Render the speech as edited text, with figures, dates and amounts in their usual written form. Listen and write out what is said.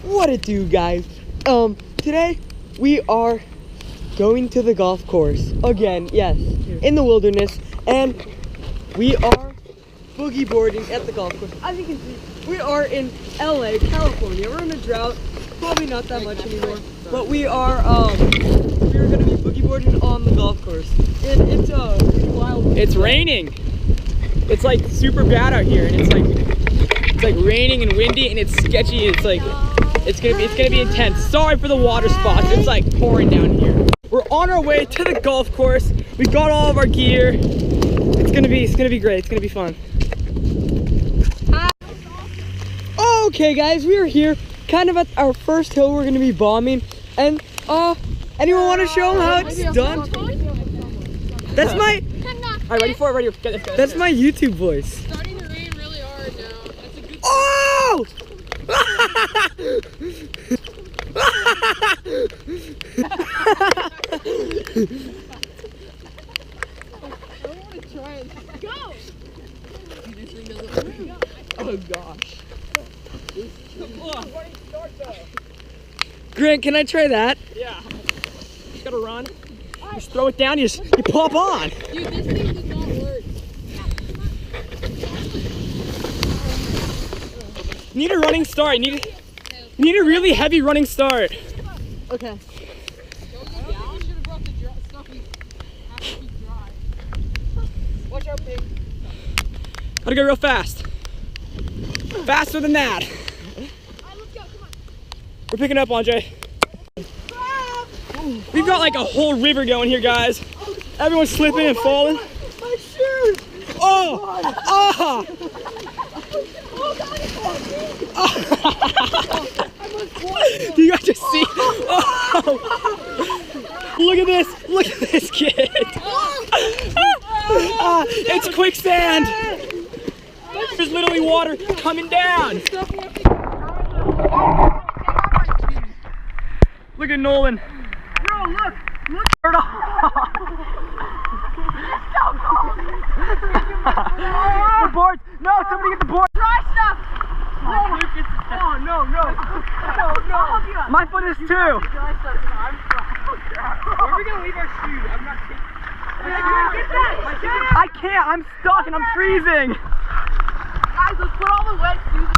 What it do, guys? Today we are going to the golf course again. Yes, in the wilderness, and we are boogie boarding at the golf course. As you can see, we are in LA, California. We're in a drought, probably not that much anymore, but we are going to be boogie boarding on the golf course, and it's pretty wild. It's raining. It's like super bad out here, and it's like raining and windy, and it's sketchy. It's gonna be intense. Sorry for the water spots. It's like pouring down here. We're on our way to the golf course. We've got all of our gear. It's gonna be great. It's gonna be fun. Okay, guys, we are here, kind of at our first hill we're gonna be bombing, and anyone want to show them how it's done? That's my. All right, ready for it? Ready? Get this. That's my YouTube voice. It's starting to rain really hard now. That's a good. Oh! I want to try it. Go! Oh gosh. Grant, can I try that? Yeah. Just gotta run. Just throw it down. You pop on. Dude, this thing does not work. You need a running start. You need a really heavy running start. Okay. Don't go down. You should have brought the stuff we have to keep dry. Watch out, pig. Gotta go real fast. Faster than that. Alright, let's go. Come on. We're picking up, Andre. We've got like a whole river going here, guys. Everyone's slipping and falling. My shoes! Oh! Ah! Do you guys just see? Oh! Look at this! Look at this kid! It's quicksand! There's literally water coming down! Look at Nolan! Bro, look! Look! The boards! No! Somebody get the board! Dry stuff! Oh no! My foot is too! Dry stuff. Where are we gonna leave our shoes? I'm not taking. Get that! I can't! I'm stuck and I'm freezing! Guys, let's put all the wet shoes